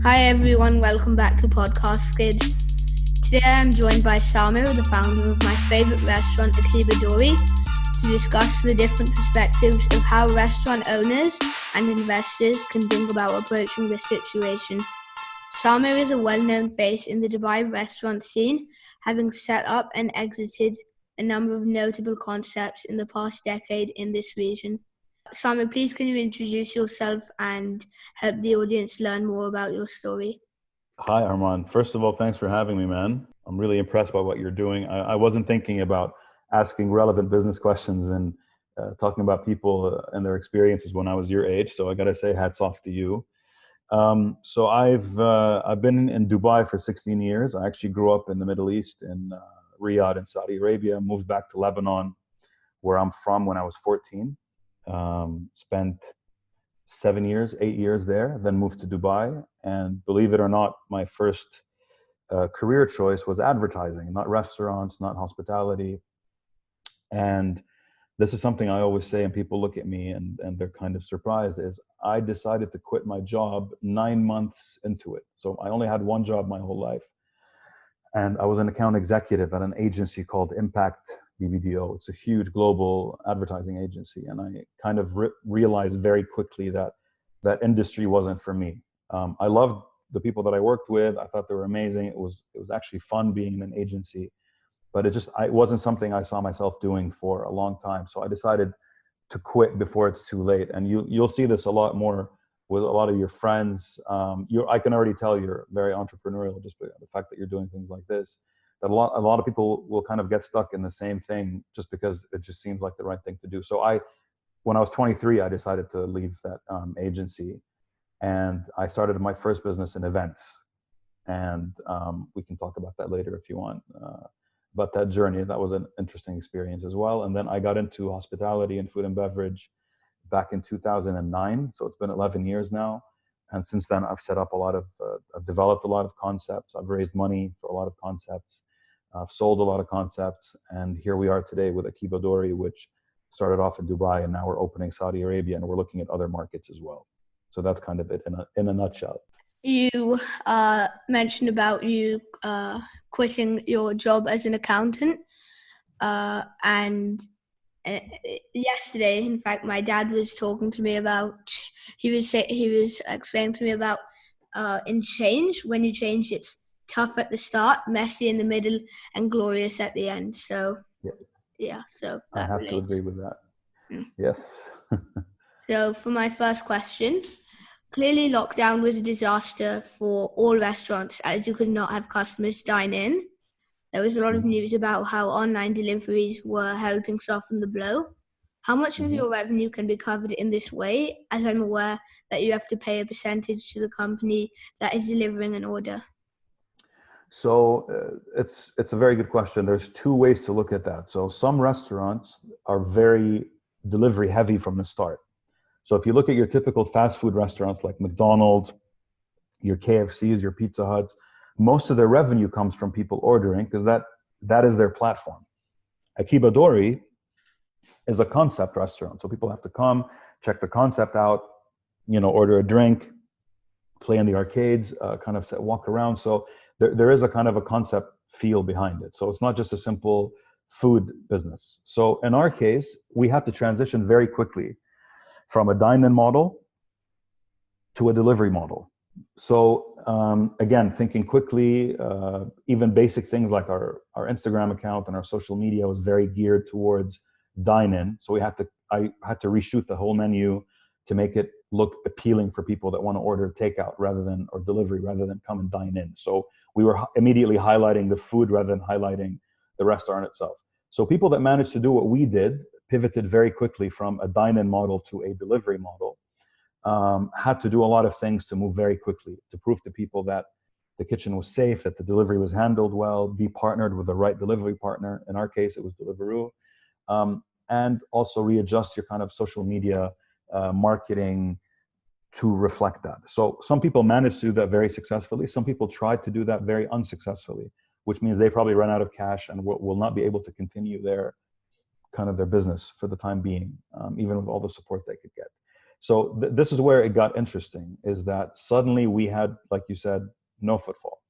Hi everyone, welcome back to Podcast Skids. Today I'm joined by Samir, the founder of my favourite restaurant, Akiba Dori, to discuss the different perspectives of how restaurant owners and investors can think about approaching this situation. Samir is a well-known face in the Dubai restaurant scene, having set up and exited a number of notable concepts in the past decade in this region. Samir, please can you introduce yourself and help the audience learn more about your story? Hi, Armand. First of all, thanks for having me, man. I'm really impressed by what you're doing. I wasn't thinking about asking relevant business questions and talking about people and their experiences when I was your age. So I got to say, hats off to you. I've been in Dubai for 16 years. I actually grew up in the Middle East in Riyadh in Saudi Arabia. Moved back to Lebanon, where I'm from, when I was 14. Spent 8 years there, then moved to Dubai. And believe it or not, my first career choice was advertising, not restaurants, not hospitality. And this is something I always say, and people look at me and they're kind of surprised, is I decided to quit my job 9 months into it. So I only had one job my whole life. And I was an account executive at an agency called Impact BBDO. It's a huge global advertising agency. And I kind of realized very quickly that that industry wasn't for me. I loved the people that I worked with. I thought they were amazing. It was actually fun being in an agency, but it wasn't something I saw myself doing for a long time. So I decided to quit before it's too late. And you'll see this a lot more with a lot of your friends. I can already tell you're very entrepreneurial, just by the fact that you're doing things like this. That a lot of people will kind of get stuck in the same thing just because it just seems like the right thing to do. So when I was 23, I decided to leave that agency, and I started my first business in events. And we can talk about that later if you want. About that journey, that was an interesting experience as well. And then I got into hospitality and food and beverage back in 2009. So it's been 11 years now. And since then, I've developed a lot of concepts. I've raised money for a lot of concepts. I've sold a lot of concepts. And here we are today with Akiba Dori, which started off in Dubai, and now we're opening Saudi Arabia, and we're looking at other markets as well. So that's kind of it in a nutshell. You mentioned about you quitting your job as an accountant, and yesterday, in fact, my dad was talking to me about. He was explaining to me about in change, when you change, it's tough at the start, messy in the middle, and glorious at the end. So yeah, so I that have to relates. agree with that. Yes. So for my first question, clearly lockdown was a disaster for all restaurants, as you could not have customers dine in. There was a lot of news about how online deliveries were helping soften the blow. How much of your revenue can be covered in this way, as I'm aware that you have to pay a percentage to the company that is delivering an order? So it's a very good question. There's two ways to look at that. So some restaurants are very delivery heavy from the start. So if you look at your typical fast food restaurants like McDonald's, your KFCs, your Pizza Huts, most of their revenue comes from people ordering, because that is their platform. Akiba Dori is a concept restaurant. So people have to come, check the concept out, order a drink, play in the arcades, kind of walk around. So there is a kind of a concept feel behind it. So it's not just a simple food business. So in our case, we had to transition very quickly from a dine-in model to a delivery model. So again, thinking quickly, even basic things like our Instagram account and our social media was very geared towards dine-in. So I had to reshoot the whole menu to make it look appealing for people that want to order takeout or delivery rather than come and dine in. So we were immediately highlighting the food rather than highlighting the restaurant itself. So people that managed to do what we did pivoted very quickly from a dine-in model to a delivery model. Had to do a lot of things to move very quickly to prove to people that the kitchen was safe, that the delivery was handled well, be partnered with the right delivery partner. In our case, it was Deliveroo. And also readjust your kind of social media marketing to reflect that. So some people managed to do that very successfully. Some people tried to do that very unsuccessfully, which means they probably ran out of cash and will not be able to continue their business for the time being, even with all the support they could get. So this is where it got interesting, is that suddenly we had, like you said, no footfall.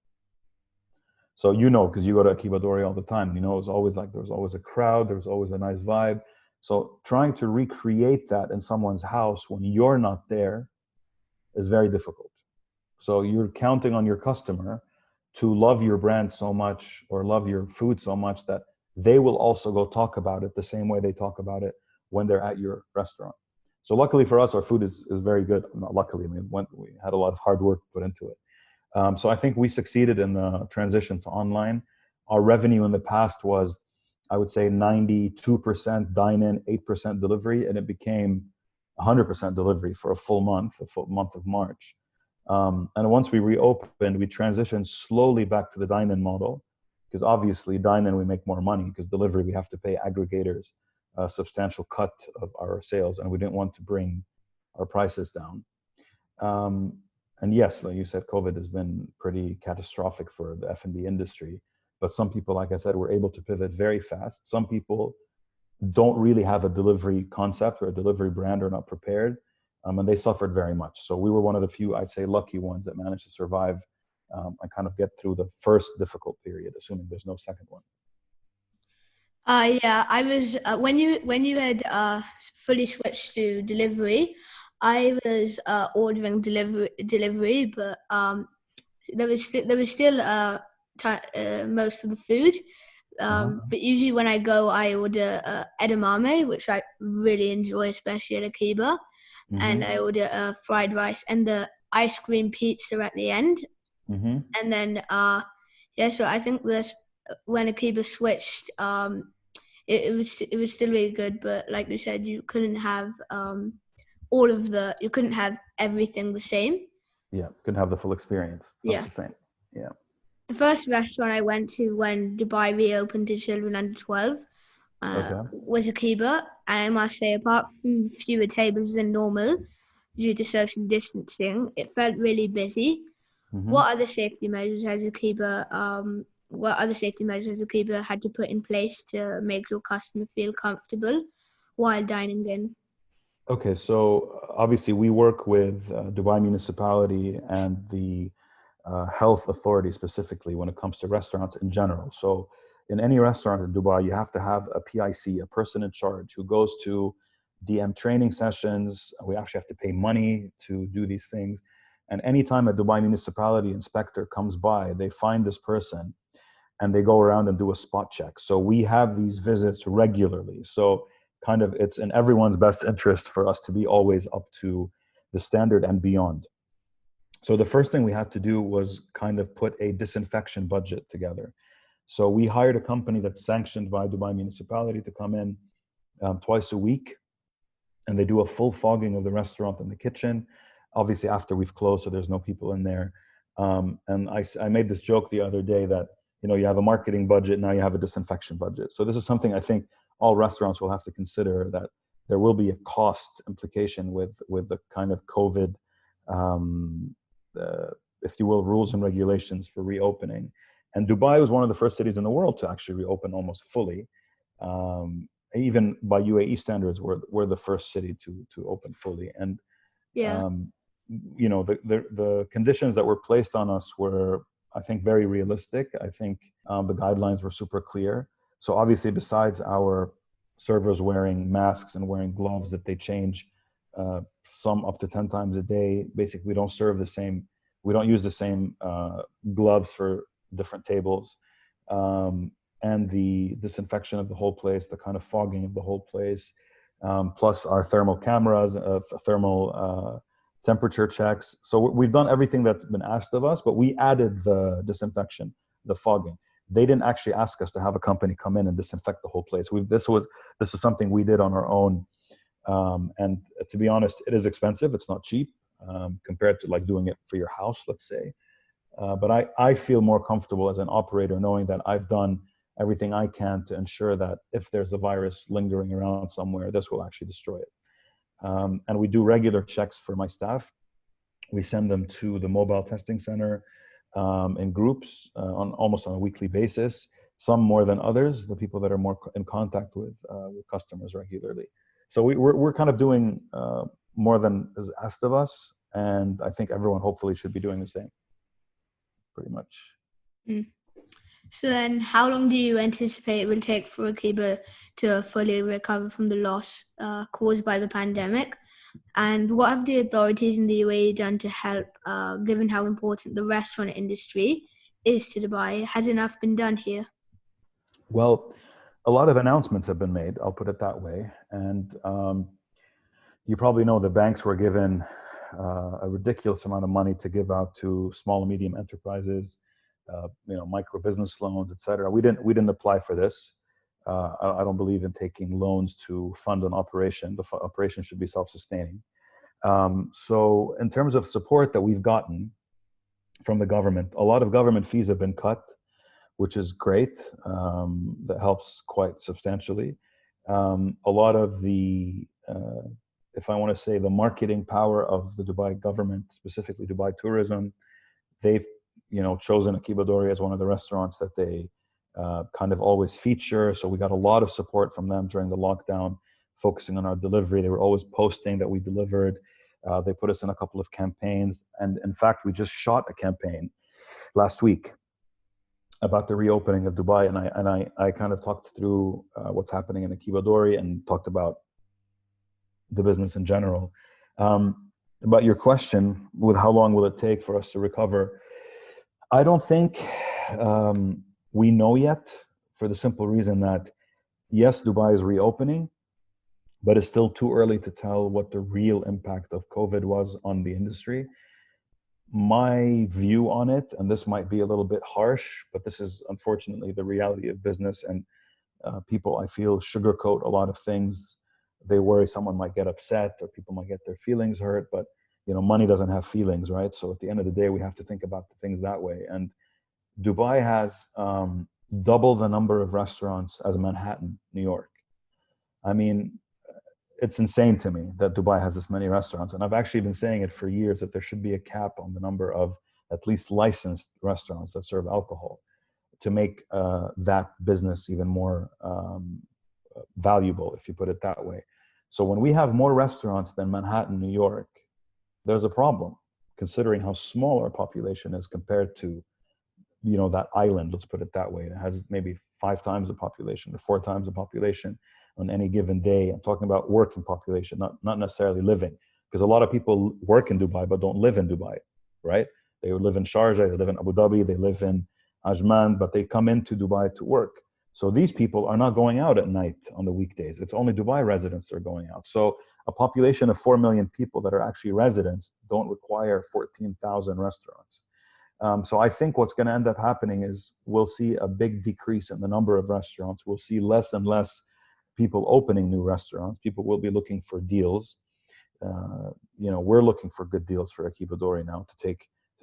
So, because you go to Akiba Dori all the time, it was always like, there was always a crowd, there was always a nice vibe. So trying to recreate that in someone's house when you're not there is very difficult. So you're counting on your customer to love your brand so much or love your food so much that they will also go talk about it the same way they talk about it when they're at your restaurant. So luckily for us, our food is very good. Not luckily, we had a lot of hard work put into it. So I think we succeeded in the transition to online. Our revenue in the past was, I would say, 92% dine-in, 8% delivery, and it became 100% delivery for a full month of March. And once we reopened, we transitioned slowly back to the dine-in model, because obviously dine-in we make more money, because delivery we have to pay aggregators a substantial cut of our sales, and we didn't want to bring our prices down. And yes, like you said, COVID has been pretty catastrophic for the F&B industry. But some people, like I said, were able to pivot very fast. Some people don't really have a delivery concept or a delivery brand, or not prepared, and they suffered very much. So we were one of the few, I'd say, lucky ones that managed to survive and kind of get through the first difficult period, assuming there's no second one. Yeah, I was when you had fully switched to delivery, I was ordering delivery, but there was still most of the food. But usually when I go, I order edamame, which I really enjoy, especially at Akiba, and I order fried rice and the ice cream pizza at the end, and then yeah. So I think this when Akiba switched, it was still really good, but like you said, you couldn't have you couldn't have everything the same. Yeah, couldn't have the full experience. It's not the same. Yeah. The first restaurant I went to when Dubai reopened to children under 12 was Akiba. And I must say, apart from fewer tables than normal due to social distancing, it felt really busy. What other safety measures has Akiba had to put in place to make your customer feel comfortable while dining in? Okay, so obviously we work with Dubai municipality and the health authority specifically when it comes to restaurants in general. So in any restaurant in Dubai, you have to have a PIC, a person in charge, who goes to DM training sessions. We actually have to pay money to do these things. And anytime a Dubai municipality inspector comes by, they find this person and they go around and do a spot check. So we have these visits regularly. So kind of it's in everyone's best interest for us to be always up to the standard and beyond. So the first thing we had to do was kind of put a disinfection budget together. So we hired a company that's sanctioned by Dubai municipality to come in twice a week, and they do a full fogging of the restaurant and the kitchen, obviously after we've closed, so there's no people in there. And I made this joke the other day that, you have a marketing budget, now you have a disinfection budget. So this is something I think all restaurants will have to consider, that there will be a cost implication with the kind of COVID, if you will, rules and regulations for reopening. And Dubai was one of the first cities in the world to actually reopen almost fully. Even by UAE standards, we're the first city to open fully. And the conditions that were placed on us were, I think, very realistic. I think the guidelines were super clear. So obviously, besides our servers wearing masks and wearing gloves that they change some up to 10 times a day, basically we don't serve the same, we don't use the same gloves for different tables. And the disinfection of the whole place, the kind of fogging of the whole place, plus our thermal cameras, thermal temperature checks. So we've done everything that's been asked of us, but we added the disinfection, the fogging. They didn't actually ask us to have a company come in and disinfect the whole place. This is something we did on our own. And to be honest, it is expensive. It's not cheap compared to like doing it for your house, let's say. But I feel more comfortable as an operator knowing that I've done everything I can to ensure that if there's a virus lingering around somewhere, this will actually destroy it. And we do regular checks for my staff. We send them to the mobile testing center in groups almost on a weekly basis, some more than others, the people that are more in contact with customers regularly. So we're kind of doing more than is asked of us. And I think everyone hopefully should be doing the same, pretty much. Mm. So then, how long do you anticipate it will take for Akiba to fully recover from the loss caused by the pandemic? And what have the authorities in the UAE done to help, given how important the restaurant industry is to Dubai? Has enough been done here? Well, a lot of announcements have been made, I'll put it that way. And you probably know the banks were given a ridiculous amount of money to give out to small and medium enterprises, micro business loans, et cetera. We didn't apply for this. I don't believe in taking loans to fund an operation. The operation should be self-sustaining. So in terms of support that we've gotten from the government, a lot of government fees have been cut, which is great. That helps quite substantially. A lot of the, if I want to say, the marketing power of the Dubai government, specifically Dubai Tourism, they've chosen Akiba Dori as one of the restaurants that they kind of always feature. So we got a lot of support from them during the lockdown, focusing on our delivery. They were always posting that we delivered. They put us in a couple of campaigns. And in fact, we just shot a campaign last week about the reopening of Dubai. And I kind of talked through what's happening in Akiba Dori and talked about the business in general. About your question with how long will it take for us to recover, I don't think we know yet, for the simple reason that, yes, Dubai is reopening, but it's still too early to tell what the real impact of COVID was on the industry. My view on it, and this might be a little bit harsh, but this is unfortunately the reality of business, and people, I feel, sugarcoat a lot of things. They worry someone might get upset or people might get their feelings hurt, but money doesn't have feelings, right? So at the end of the day, we have to think about the things that way. And Dubai has double the number of restaurants as Manhattan, New York. I mean, it's insane to me that Dubai has this many restaurants. And I've actually been saying it for years that there should be a cap on the number of at least licensed restaurants that serve alcohol to make that business even more valuable, if you put it that way. So when we have more restaurants than Manhattan, New York, there's a problem, considering how small our population is compared to, that island, let's put it that way. It has maybe 5 times the population or 4 times the population on any given day. I'm talking about working population, not necessarily living, because a lot of people work in Dubai but don't live in Dubai, right? They live in Sharjah, they live in Abu Dhabi, they live in Ajman, but they come into Dubai to work. So these people are not going out at night on the weekdays. It's only Dubai residents that are going out. So a population of 4 million people that are actually residents don't require 14,000 restaurants. So I think what's going to end up happening is we'll see a big decrease in the number of restaurants. We'll see less and less people opening new restaurants. People will be looking for deals. We're looking for good deals for Akiba Dori now to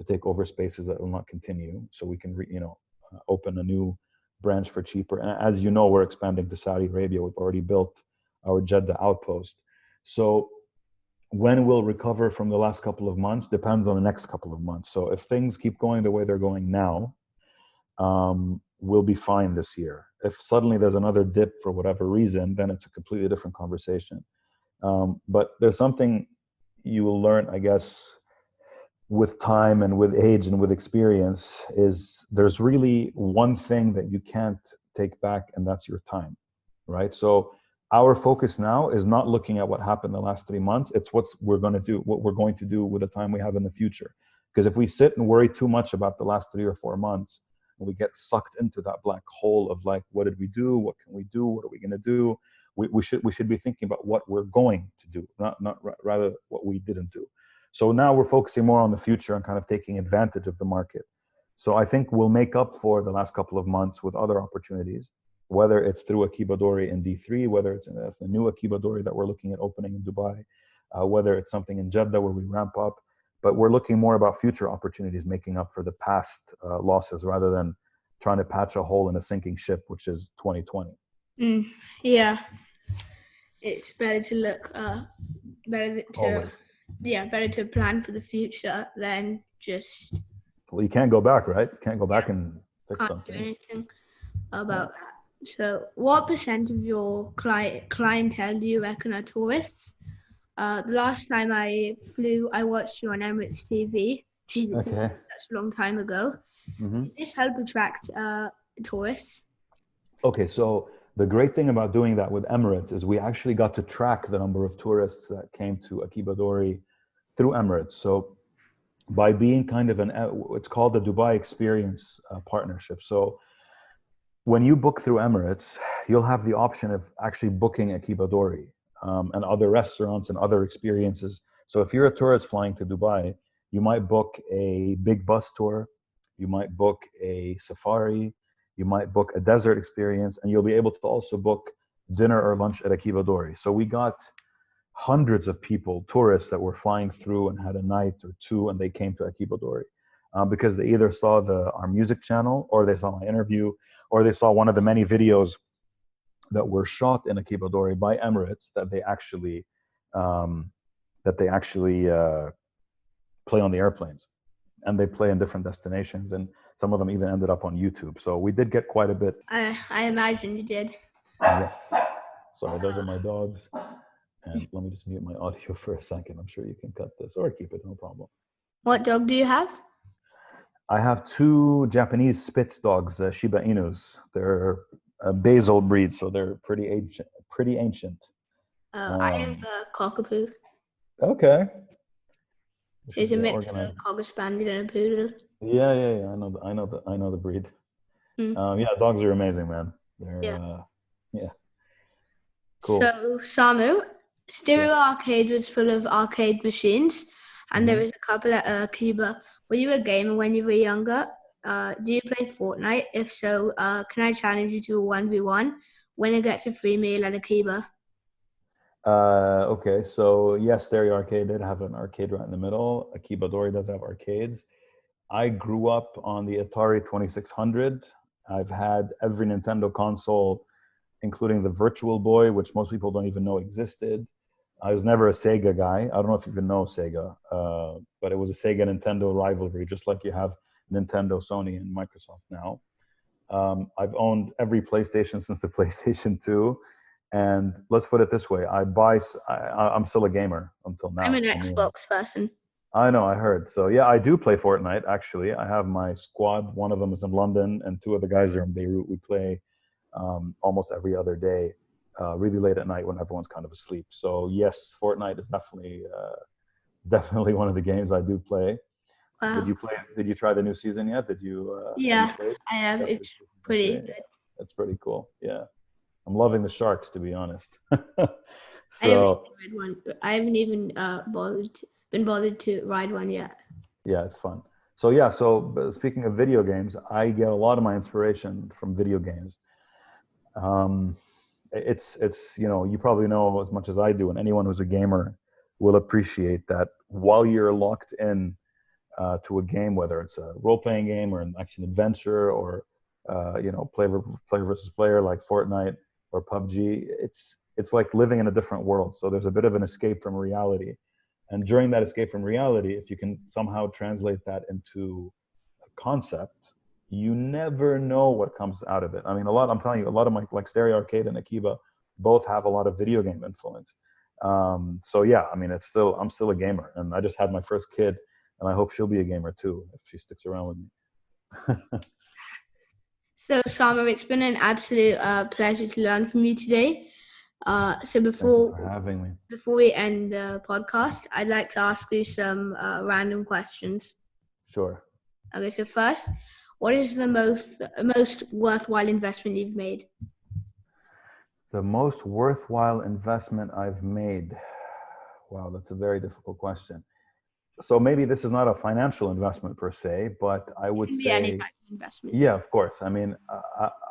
take over spaces that will not continue, so we can open a new branch for cheaper. And as you know, we're expanding to Saudi Arabia. We've already built our Jeddah outpost. So when we'll recover from the last couple of months depends on the next couple of months. So if things keep going the way they're going now, we'll be fine this year. If suddenly there's another dip for whatever reason, then it's a completely different conversation. But there's something you will learn, I guess, with time and with age and with experience, is there's really one thing that you can't take back, and that's your time, right? So our focus now is not looking at what happened the last 3 months. It's what we're going to do with the time we have in the future. Because if we sit and worry too much about the last 3 or 4 months, and we get sucked into that black hole of like, what did we do? What can we do? What are we going to do? We should be thinking about what we're going to do, not rather what we didn't do. So now we're focusing more on the future and kind of taking advantage of the market. So I think we'll make up for the last couple of months with other opportunities, whether it's through Akiba Dori in D3, whether it's in the new Akiba Dori that we're looking at opening in Dubai, whether it's something in Jeddah where we ramp up. But we're looking more about future opportunities, making up for the past losses, rather than trying to patch a hole in a sinking ship, which is 2020. Yeah, it's better to look, Always. better to plan for the future than just. Well, you can't go back, right? You can't go back and fix something. Do anything about that. So, what % of your clientele do you reckon are tourists? The last time I flew, I watched you on Emirates TV. Geez, it seems Okay. like such a long time ago. Hmm. Did this help attract tourists? Okay, so the great thing about doing that with Emirates is we actually got to track the number of tourists that came to Akiba Dori through Emirates. So by being kind of it's called the Dubai Experience Partnership. So when you book through Emirates, you'll have the option of actually booking Akiba Dori and other restaurants and other experiences. So if you're a tourist flying to Dubai, you might book a big bus tour, you might book a safari, you might book a desert experience, and you'll be able to also book dinner or lunch at Akiba Dori. So we got hundreds of people, tourists that were flying through and had a night or two, and they came to Akiba Dori because they either saw our music channel, or they saw my interview, or they saw one of the many videos that were shot in Akiba Dori by Emirates that they actually um, play on the airplanes, and they play in different destinations, and some of them even ended up on YouTube. So we did get quite a bit. I imagine you did. Yes. Sorry, those are my dogs. And let me just mute my audio for a second. I'm sure you can cut this or keep it, no problem. What dog do you have? I have two Japanese Spitz dogs, Shiba Inus. They're a Basel breed, so they're pretty ancient. Pretty ancient. I have a cockapoo. Okay. It's a mix of a cocker spaniel and a poodle. Yeah. I know the breed. Yeah, dogs are amazing, man. They're yeah. Cool. So Samu, Stereo Arcade was full of arcade machines, and there was a couple at Akiba. Were you a gamer when you were younger? Do you play Fortnite? If so, can I challenge you to a 1v1? Winner gets a free meal at Akiba. Okay, so yes, Stereo Arcade did have an arcade right in the middle. Akiba Dori does have arcades. I grew up on the Atari 2600. I've had every Nintendo console, including the Virtual Boy, which most people don't even know existed. I was never a Sega guy. I don't know if you even know Sega, but it was a Sega Nintendo rivalry, just like you have Nintendo, Sony, and Microsoft now. I've owned every PlayStation since the PlayStation 2. And let's put it this way, I'm still a gamer until now. I'm an Xbox person. I know, I heard. So yeah, I do play Fortnite, actually. I have my squad. One of them is in London, and two of the guys are in Beirut. We play almost every other day, really late at night when everyone's kind of asleep. So yes, Fortnite is definitely one of the games I do play. Wow. Did you try the new season yet? Yeah, I have. It's pretty good. That's pretty cool. Yeah. I'm loving the sharks, to be honest. So I haven't even been bothered to ride one yet. Yeah, it's fun. So yeah, speaking of video games, I get a lot of my inspiration from video games. It's you probably know as much as I do, and anyone who's a gamer will appreciate that while you're locked in to a game, whether it's a role-playing game or an action adventure or player versus player like Fortnite or PUBG, it's like living in a different world. So there's a bit of an escape from reality. And during that escape from reality, if you can somehow translate that into a concept, you never know what comes out of it. I mean, I'm telling you, a lot of my, like Stereo Arcade and Akiba, both have a lot of video game influence. So yeah, I mean, I'm still a gamer, and I just had my first kid, and I hope she'll be a gamer too if she sticks around with me. So, Samu, it's been an absolute pleasure to learn from you today. So before we end the podcast, I'd like to ask you some random questions. Sure. Okay, so first, what is the most worthwhile investment you've made? The most worthwhile investment I've made? Wow, that's a very difficult question. So maybe this is not a financial investment per se, but I would say any type of investment. Yeah, of course. I mean,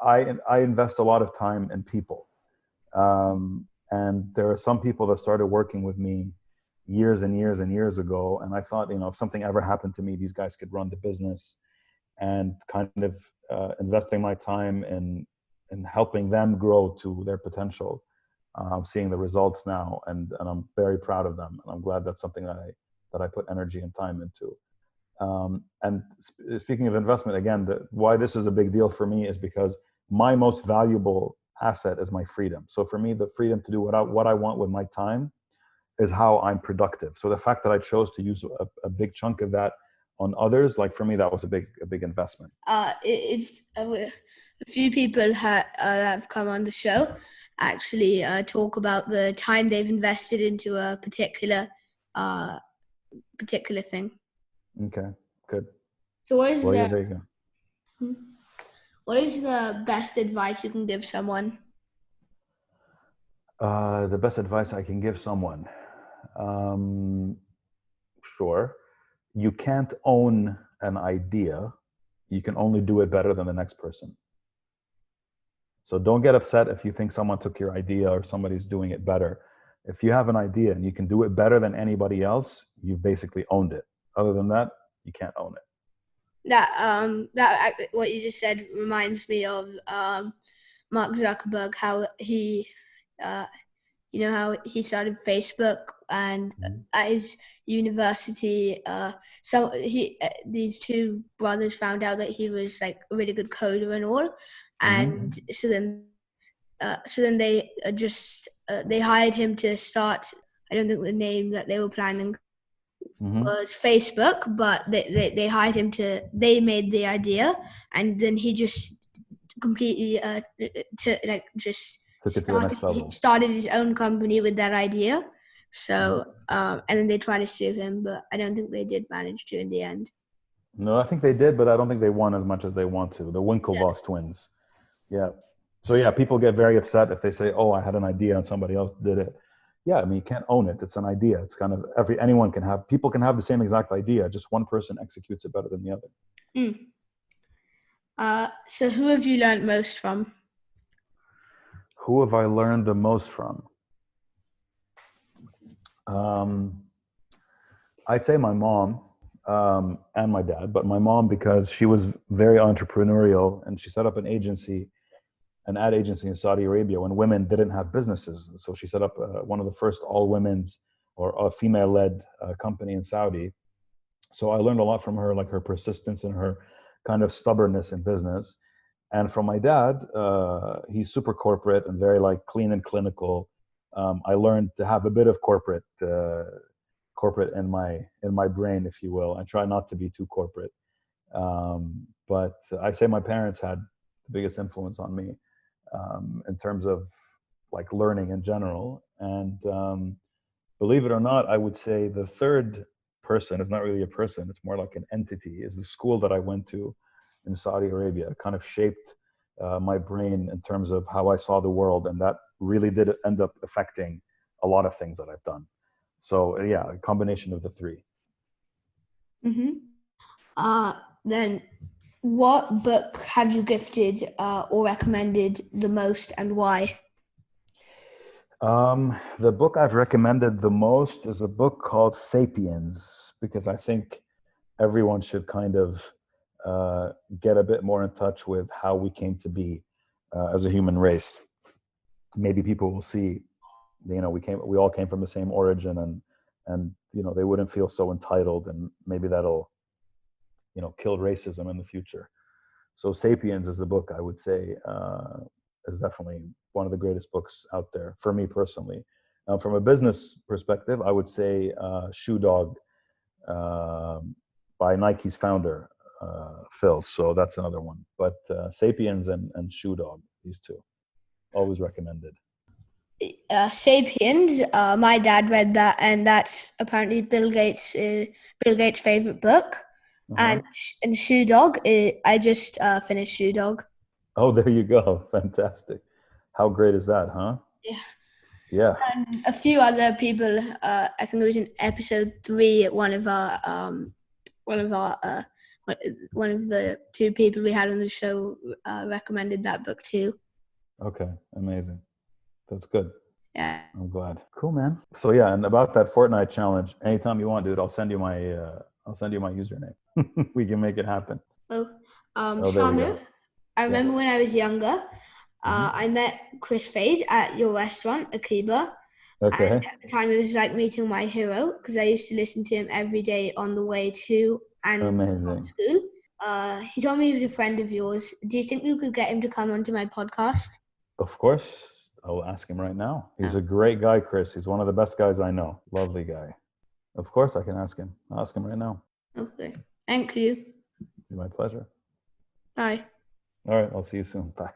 I invest a lot of time in people. And there are some people that started working with me years and years and years ago. And I thought, if something ever happened to me, these guys could run the business, and kind of investing my time in helping them grow to their potential. I'm seeing the results now, and I'm very proud of them. And I'm glad that's something that I put energy and time into. And speaking of investment, again, why this is a big deal for me is because my most valuable asset is my freedom. So for me, the freedom to do what I want with my time is how I'm productive. So the fact that I chose to use a big chunk of that on others, like for me, that was a big investment. It's a few people have come on the show actually talk about the time they've invested into a particular thing. Okay, good. So what is Well, yeah, there you go. what is the best advice you can give someone? The best advice I can give someone. Sure. You can't own an idea. You can only do it better than the next person. So don't get upset if you think someone took your idea or somebody's doing it better. If you have an idea and you can do it better than anybody else, you've basically owned it. Other than that, you can't own it. That what you just said reminds me of Mark Zuckerberg, how he how he started Facebook, and at his university, these two brothers found out that he was like a really good coder and all, and so then they they hired him to start. I don't think the name that they were planning was Facebook, but they hired him they made the idea, and then he just completely took it to the next level. He started his own company with that idea. So, and then they tried to sue him, but I don't think they did manage to in the end. No, I think they did, but I don't think they won as much as they want to. The Winklevoss twins. Yeah. So yeah, people get very upset if they say, "Oh, I had an idea and somebody else did it." Yeah, I mean, you can't own it. It's an idea. It's kind of people can have the same exact idea. Just one person executes it better than the other. So who have you learned most from? Who have I learned the most from? I'd say my mom and my dad, but my mom because she was very entrepreneurial and she set up an ad agency in Saudi Arabia when women didn't have businesses. So she set up one of the first all women's or a female-led company in Saudi. So I learned a lot from her, like her persistence and her kind of stubbornness in business. And from my dad, he's super corporate and very like clean and clinical. I learned to have a bit of corporate in my brain, if you will. I try not to be too corporate. But I say my parents had the biggest influence on me in terms of like learning in general. And believe it or not, I would say the third person is not really a person. It's more like an entity, is the school that I went to in Saudi Arabia. It kind of shaped my brain in terms of how I saw the world. And that really did end up affecting a lot of things that I've done. So yeah, a combination of the three. Then what book have you gifted or recommended the most, and why? The book I've recommended the most is a book called Sapiens, because I think everyone should kind of get a bit more in touch with how we came to be as a human race. Maybe people will see, we all came from the same origin, and they wouldn't feel so entitled, and maybe that'll kill racism in the future. So Sapiens is the book I would say is definitely one of the greatest books out there for me personally. From a business perspective, I would say Shoe Dog by Nike's founder, Phil. So that's another one. But Sapiens and Shoe Dog, these two, always recommended. Sapiens, my dad read that, and that's apparently Bill Gates' favorite book. And Shoe Dog, I just finished Shoe Dog. Oh, there you go. Fantastic. How great is that, huh? Yeah. And a few other people, I think it was in episode 3, one of the two people we had on the show recommended that book too. Okay, amazing. That's good. Yeah. I'm glad. Cool, man. So yeah, and about that Fortnite challenge, anytime you want, dude, I'll send you my username. We can make it happen. Samu, I remember when I was younger, I met Chris Fade at your restaurant, Akiba. Okay. And at the time, it was like meeting my hero because I used to listen to him every day on the way to and from school. He told me he was a friend of yours. Do you think you could get him to come onto my podcast? Of course. I'll ask him right now. He's a great guy, Chris. He's one of the best guys I know. Lovely guy. Of course, I can ask him. I'll ask him right now. Okay. Thank you. It'd be my pleasure. Bye. All right. I'll see you soon. Bye.